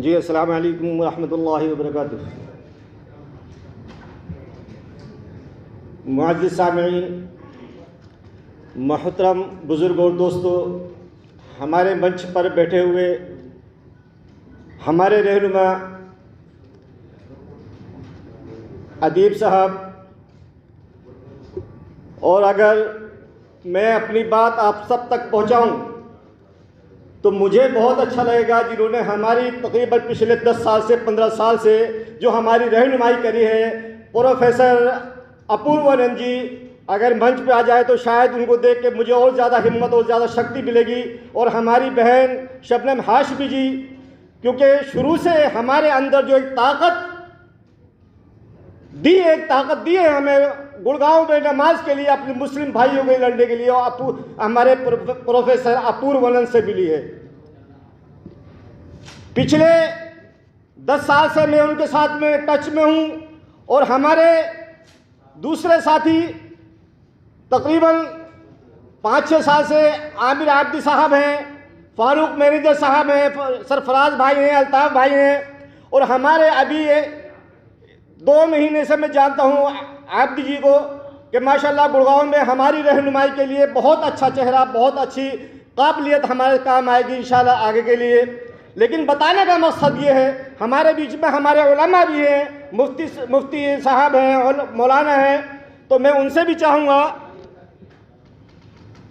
जी अस्सलाम वालेकुम रहमतुल्लाहि व बरकातुहू। मुअज़्ज़िज़ सामिईन, मोहतरम बुज़ुर्ग और दोस्तों, हमारे मंच पर बैठे हुए हमारे रहनुमा अदीब साहब, और अगर मैं अपनी बात आप सब तक पहुंचाऊं तो मुझे बहुत अच्छा लगेगा, जिन्होंने हमारी तकरीबन पिछले 10 साल से 15 साल से जो हमारी रहनुमाई करी है। प्रोफेसर अपूर्वानंद जी अगर मंच पे आ जाए तो शायद उनको देख के मुझे और ज़्यादा हिम्मत और ज़्यादा शक्ति मिलेगी। और हमारी बहन शबनम हाशमी जी, क्योंकि शुरू से हमारे अंदर जो एक ताकत दी है हमें गुड़गांव में नमाज के लिए, अपने मुस्लिम भाइयों के लड़ने के लिए, और हमारे प्रोफेसर अपूर्वानंद से मिली है। पिछले 10 साल से मैं उनके साथ में टच में हूँ। और हमारे दूसरे साथी तकरीबन 5-6 साल से आमिर आब्दी साहब हैं, फारूक मैनेजर साहब हैं, सरफराज भाई हैं, अल्ताफ़ भाई हैं। और हमारे अभी 2 महीने से मैं जानता हूँ आब्दी जी को कि माशाल्लाह गुड़गांव में हमारी रहनुमाई के लिए बहुत अच्छा चेहरा, बहुत अच्छी काबिलियत हमारे काम आएगी इंशाल्लाह आगे के लिए। लेकिन बताने का मकसद ये है, हमारे बीच में हमारे उलमा भी हैं, मुफ्ती साहब हैं और मौलाना हैं, तो मैं उनसे भी चाहूँगा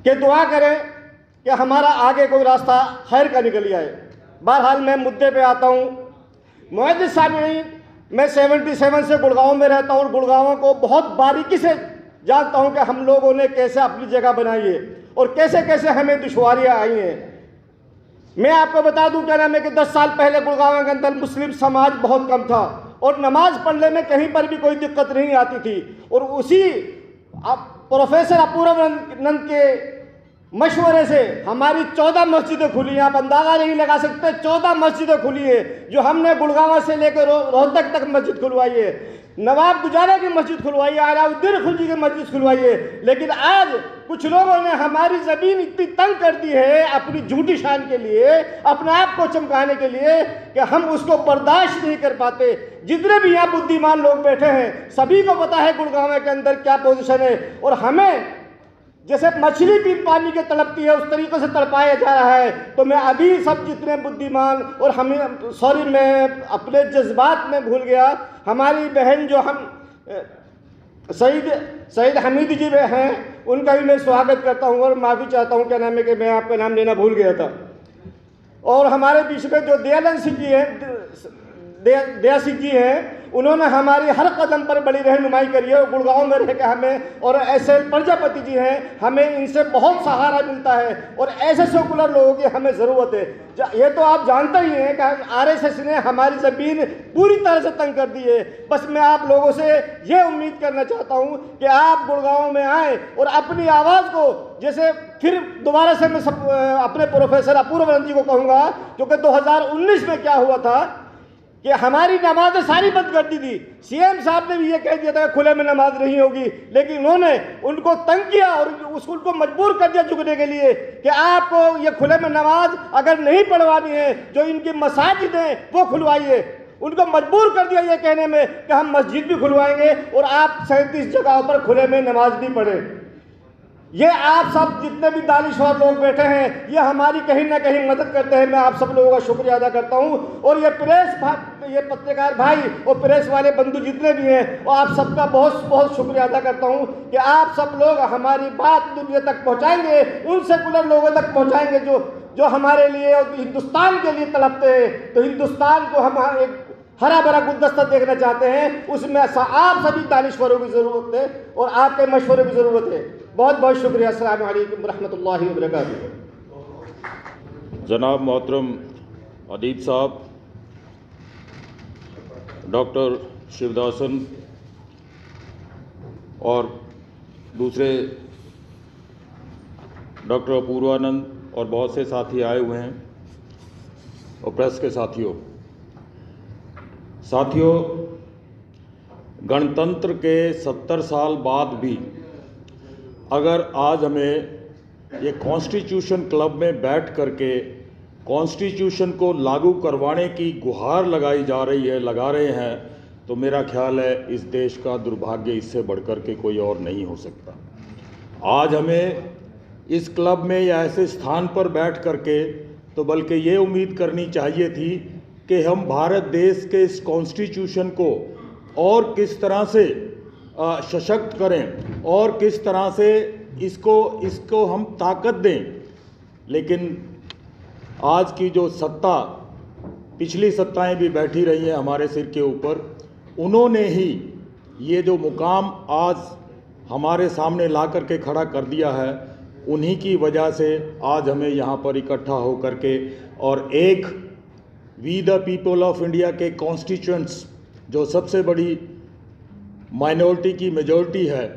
कि दुआ करें कि हमारा आगे कोई रास्ता खैर का निकल आए। बहरहाल मैं मुद्दे पे आता हूँ। मुअज़्ज़िज़ सामिईन, मैं 77 से गुड़गांव में रहता हूँ और गुड़गांव को बहुत बारीकी से जानता हूँ कि हम लोगों ने कैसे अपनी जगह बनाई है और कैसे कैसे हमें दुश्वारियाँ आई हैं। मैं आपको बता दूं क्या नाम है कि 10 साल पहले गुड़गांव के अंदर मुस्लिम समाज बहुत कम था और नमाज पढ़ने में कहीं पर भी कोई दिक्कत नहीं आती थी। और उसी प्रोफेसर अपूर्वानंद के मशवरे से हमारी 14 मस्जिदें खुली हैं। आप अंदाज़ा नहीं लगा सकते, 14 मस्जिदें खुली है जो हमने गुड़गांव से लेकर रोहतक तक मस्जिद खुलवाई है, नवाब गुजारा की मस्जिद खुलवाई है, अलाउद्दीन खिलजी की मस्जिद खुलवाई है। लेकिन आज कुछ लोगों ने हमारी ज़मीन इतनी तंग कर दी है अपनी झूठी शान के लिए, अपने आप को चमकाने के लिए, कि हम उसको बर्दाश्त नहीं कर पाते। जितने भी यहाँ बुद्धिमान लोग बैठे हैं सभी को पता है गुड़गांव के अंदर क्या पोजीशन है। और हमें जैसे मछली भी पानी के तड़पती है उस तरीके से तड़पाया जा रहा है। तो मैं अभी सब जितने बुद्धिमान और हमें मैं अपने जज्बात में भूल गया, हमारी बहन जो हम सईद हमीद जी में हैं, उनका भी मैं स्वागत करता हूँ और माफ़ी चाहता हूँ, क्या नाम है कि मैं आपका नाम लेना भूल गया था। और हमारे बीच में जो दयानंद सिंह जी हैं, दया सिंह जी हैं, उन्होंने हमारी हर कदम पर बड़ी रहनुमाई करी है। और गुड़गांव में रहकर हमें, और ऐसे प्रजापति जी हैं, हमें इनसे बहुत सहारा मिलता है और ऐसे सेकुलर लोगों की हमें ज़रूरत है। ये तो आप जानते ही हैं कि आरएसएस ने हमारी ज़मीन पूरी तरह से तंग कर दी है। बस मैं आप लोगों से ये उम्मीद करना चाहता हूँ कि आप गुड़गांव में आएँ और अपनी आवाज़ को, जैसे फिर दोबारा से मैं अपने प्रोफेसर अपूर्वानंद जी को कहूँगा, क्योंकि 2019 में क्या हुआ था कि हमारी नमाजें सारी बंद कर दी थी। सीएम साहब ने भी ये कह दिया था कि खुले में नमाज नहीं होगी, लेकिन उन्होंने उनको तंग किया और उनको मजबूर कर दिया झुकने के लिए कि आपको ये खुले में नमाज अगर नहीं पढ़वानी है, जो इनकी मसाजिद हैं वो खुलवाइए। उनको मजबूर कर दिया ये कहने में कि हम मस्जिद भी खुलवाएंगे और आप 37 जगहों पर खुले में नमाज भी पढ़ें। ये आप सब जितने भी दानिश्वर लोग बैठे हैं, ये हमारी कहीं ना कहीं मदद करते हैं। मैं आप सब लोगों का शुक्रिया अदा करता हूँ। और ये ये पत्रकार भाई और प्रेस वाले बंधु जितने भी हैं, और आप सबका बहुत बहुत शुक्रिया अदा करता हूँ कि आप सब लोग हमारी बात दुनिया तक पहुँचाएंगे, उन सेकुलर लोगों तक पहुँचाएंगे जो हमारे लिए और हिंदुस्तान के लिए तड़पते हैं। तो हिंदुस्तान को हम एक हरा भरा गुलदस्ता देखना चाहते हैं, उसमें आप सभी दानिश्वरों की ज़रूरत है और आपके मशवरे की ज़रूरत है। बहुत बहुत शुक्रिया। अस्सलाम वालेकुम रहमतुल्लाहि व बरकातुहू। जनाब मोहतरम अदीब साहब, डॉक्टर शिवदासन और दूसरे डॉक्टर अपूर्वानंद और बहुत से साथी आए हुए हैं, और प्रेस के साथियों, गणतंत्र के 70 साल बाद भी अगर आज हमें ये कॉन्स्टिट्यूशन क्लब में बैठ करके कॉन्स्टिट्यूशन को लागू करवाने की गुहार लगाई जा रही है, लगा रहे हैं, तो मेरा ख्याल है इस देश का दुर्भाग्य इससे बढ़कर के कोई और नहीं हो सकता। आज हमें इस क्लब में या ऐसे स्थान पर बैठ करके तो बल्कि ये उम्मीद करनी चाहिए थी कि हम भारत देश के इस कॉन्स्टिट्यूशन को और किस तरह से सशक्त करें और किस तरह से इसको हम ताकत दें। लेकिन आज की जो सत्ता, पिछली सत्ताएं भी बैठी रही हैं हमारे सिर के ऊपर, उन्होंने ही ये जो मुकाम आज हमारे सामने ला करके खड़ा कर दिया है। उन्हीं की वजह से आज हमें यहाँ पर इकट्ठा हो करके और एक we the people of India के कॉन्स्टिट्यूएंट्स, जो सबसे बड़ी माइनॉरिटी की मेजॉरिटी है,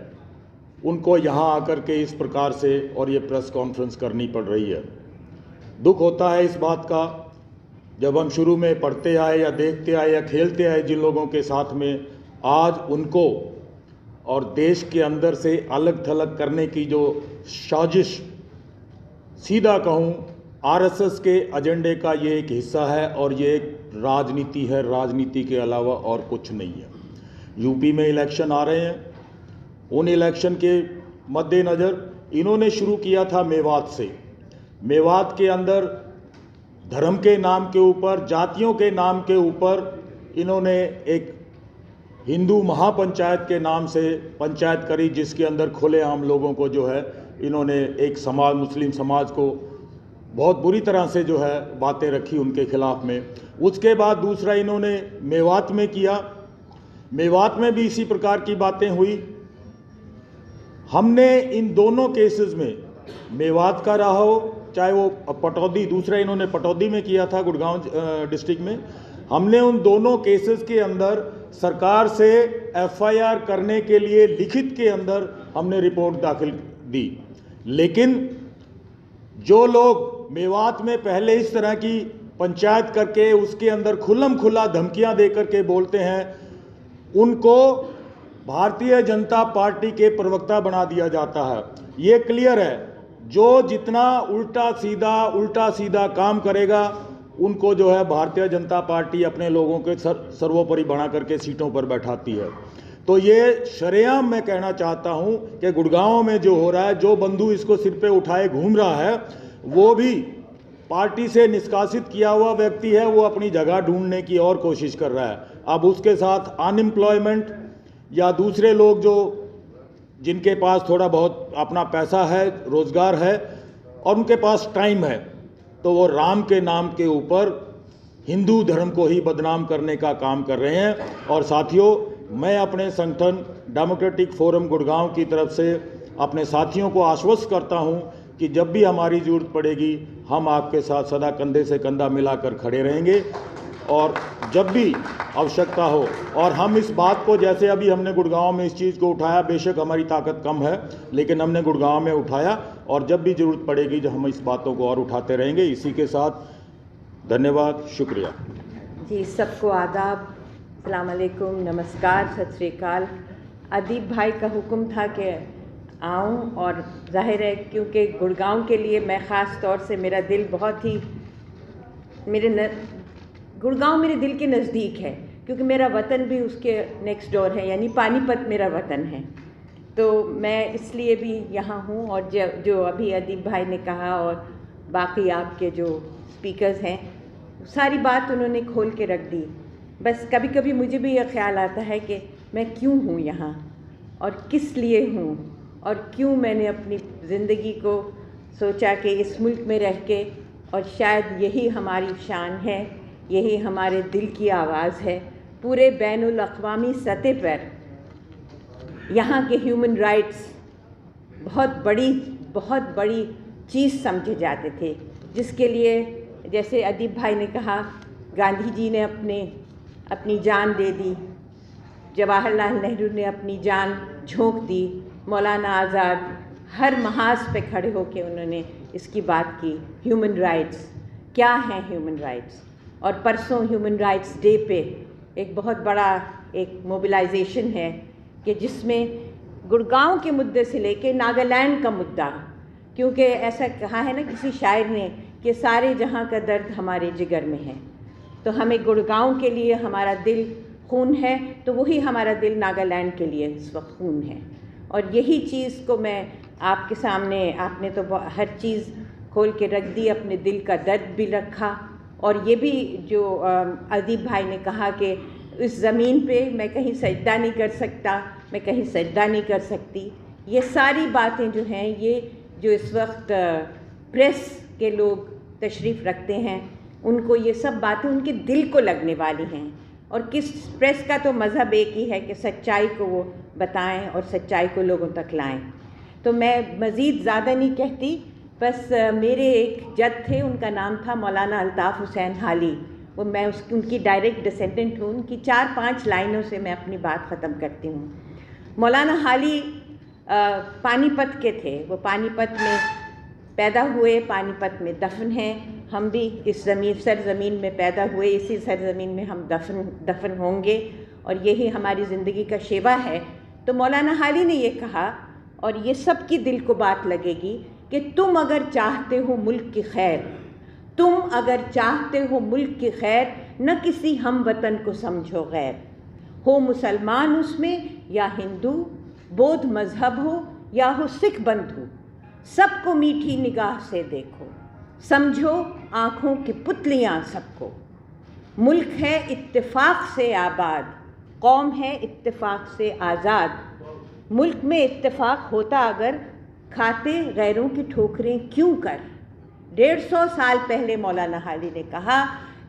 उनको यहाँ आकर के इस प्रकार से और ये प्रेस कॉन्फ्रेंस करनी पड़ रही है। दुख होता है इस बात का, जब हम शुरू में पढ़ते आए या देखते आए या खेलते आए जिन लोगों के साथ में, आज उनको और देश के अंदर से अलग थलग करने की जो साजिश, सीधा कहूँ आरएसएस के एजेंडे का ये एक हिस्सा है और ये एक राजनीति है, राजनीति के अलावा और कुछ नहीं है। यूपी में इलेक्शन आ रहे हैं, उन इलेक्शन के मद्देनज़र इन्होंने शुरू किया था मेवात से। मेवात के अंदर धर्म के नाम के ऊपर, जातियों के नाम के ऊपर इन्होंने एक हिंदू महापंचायत के नाम से पंचायत करी, जिसके अंदर खुलेआम लोगों को जो है इन्होंने एक समाज, मुस्लिम समाज को बहुत बुरी तरह से जो है बातें रखी उनके खिलाफ में। उसके बाद दूसरा इन्होंने मेवात में किया, मेवात में भी इसी प्रकार की बातें हुई। हमने इन दोनों केसेस में, मेवात का रहा हो चाहे वो पटौदी, दूसरा इन्होंने पटौदी में किया था गुड़गांव डिस्ट्रिक्ट में, हमने उन दोनों केसेस के अंदर सरकार से एफआईआर करने के लिए लिखित के अंदर हमने रिपोर्ट दाखिल दी। लेकिन जो लोग मेवात में पहले इस तरह की पंचायत करके उसके अंदर खुल्लम खुल्ला धमकियां दे करके बोलते हैं, उनको भारतीय जनता पार्टी के प्रवक्ता बना दिया जाता है। ये क्लियर है, जो जितना उल्टा सीधा काम करेगा उनको जो है भारतीय जनता पार्टी अपने लोगों के सर्वोपरि बना करके सीटों पर बैठाती है। तो ये शरेआम मैं कहना चाहता हूं कि गुड़गांव में जो हो रहा है, जो बंधु इसको सिर पे उठाए घूम रहा है, वो भी पार्टी से निष्कासित किया हुआ व्यक्ति है, वो अपनी जगह ढूंढने की और कोशिश कर रहा है। अब उसके साथ अनएम्प्लॉयमेंट या दूसरे लोग जो जिनके पास थोड़ा बहुत अपना पैसा है, रोजगार है और उनके पास टाइम है, तो वो राम के नाम के ऊपर हिंदू धर्म को ही बदनाम करने का काम कर रहे हैं। और साथियों, मैं अपने संगठन डेमोक्रेटिक फोरम गुड़गांव की तरफ से अपने साथियों को आश्वस्त करता हूं कि जब भी हमारी ज़रूरत पड़ेगी हम आपके साथ सदा कंधे से कंधा मिलाकर खड़े रहेंगे और जब भी आवश्यकता हो। और हम इस बात को, जैसे अभी हमने गुड़गांव में इस चीज़ को उठाया, बेशक हमारी ताकत कम है लेकिन हमने गुड़गांव में उठाया और जब भी ज़रूरत पड़ेगी जो हम इस बातों को और उठाते रहेंगे। इसी के साथ धन्यवाद, शुक्रिया जी। सबको आदाब, अस्सलाम वालेकुम, नमस्कार, सत श्री अकाल। अदीब भाई का हुक्म था कि आऊँ और जाहिर है क्योंकि गुड़गांव के लिए मैं ख़ास तौर से, मेरा दिल बहुत ही, गुड़गांव मेरे दिल के नज़दीक है क्योंकि मेरा वतन भी उसके नेक्स्ट डोर है, यानी पानीपत मेरा वतन है। तो मैं इसलिए भी यहाँ हूँ। और जो अभी अदीब भाई ने कहा और बाकी आपके जो स्पीकर्स हैं, सारी बात उन्होंने खोल के रख दी। बस कभी कभी मुझे भी यह ख्याल आता है कि मैं क्यों हूँ यहाँ और किस लिए हूँ और क्यों मैंने अपनी ज़िंदगी को सोचा कि इस मुल्क में रह के, और शायद यही हमारी शान है, यही हमारे दिल की आवाज़ है। पूरे बैनुल अक़वामी सतह पर यहाँ के ह्यूमन राइट्स बहुत बड़ी चीज़ समझे जाते थे, जिसके लिए जैसे अदीब भाई ने कहा, गांधी जी ने अपनी जान दे दी, जवाहरलाल नेहरू ने अपनी जान झोंक दी, मौलाना आज़ाद हर महाज पे खड़े होकर उन्होंने इसकी बात की। ह्यूमन राइट्स क्या हैं, ह्यूमन राइट्स। और परसों ह्यूमन राइट्स डे पे एक बहुत बड़ा एक मोबिलाइजेशन है कि जिसमें गुड़गांव के मुद्दे से लेके नागालैंड का मुद्दा, क्योंकि ऐसा कहा है ना किसी शायर ने कि सारे जहां का दर्द हमारे जिगर में है। तो हमें गुड़गांव के लिए हमारा दिल खून है, तो वही हमारा दिल नागालैंड के लिए इस वक्त खून है। और यही चीज़ को मैं आपके सामने, आपने तो हर चीज़ खोल के रख दी, अपने दिल का दर्द भी रखा। और ये भी जो अदीब भाई ने कहा कि इस ज़मीन पे मैं कहीं सजदा नहीं कर सकता, मैं कहीं सजदा नहीं कर सकती, ये सारी बातें जो हैं, ये जो इस वक्त प्रेस के लोग तशरीफ़ रखते हैं, उनको ये सब बातें उनके दिल को लगने वाली हैं। और किस प्रेस का तो मज़हब एक ही है कि सच्चाई को वो बताएं और सच्चाई को लोगों तक लाएं। तो मैं मज़ीद ज़्यादा नहीं कहती, बस मेरे एक जद थे, उनका नाम था मौलाना अल्ताफ़ हुसैन हाली। वो मैं उनकी डायरेक्ट डिसेंडेंट हूँ। उनकी 4-5 लाइनों से मैं अपनी बात ख़त्म करती हूँ। मौलाना हाली पानीपत के थे। वो पानीपत में पैदा हुए, पानीपत में दफन हैं। हम भी इस सरज़मीन में पैदा हुए, इसी सरज़मीन में हम दफन होंगे, और यही हमारी ज़िंदगी का शेवा है। तो मौलाना हाली ने ये कहा, और ये सबकी दिल को बात लगेगी, कि तुम अगर चाहते हो मुल्क की खैर, तुम अगर चाहते हो मुल्क की खैर, न किसी हम वतन को समझो गैर। हो मुसलमान उसमें या हिंदू, बौद्ध मज़हब हो या हो सिख बंधु, सबको मीठी निगाह से देखो, समझो आँखों की पुतलियाँ सबको। मुल्क है इत्तेफाक से आबाद, कौम है इत्तेफाक से आज़ाद। मुल्क में इत्तेफाक होता अगर, खाते गैरों की ठोकरें क्यों कर। 150 साल पहले मौलाना हाली ने कहा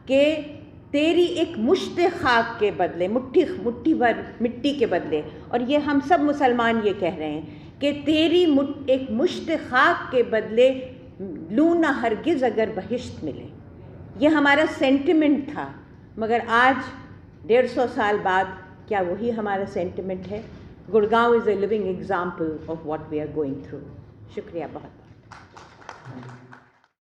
कि तेरी एक मुश्त खाक के बदले, मुट्ठी भर मिट्टी के बदले, और ये हम सब मुसलमान ये कह रहे हैं कि तेरी एक मुश्त खाक के बदले लूँ न हरगिज़ अगर बहिश्त मिले। ये हमारा सेंटिमेंट था, मगर आज 150 साल बाद क्या वही हमारा सेंटिमेंट है? Gurgaon is a living example of what we are going through. शुक्रिया बहुत।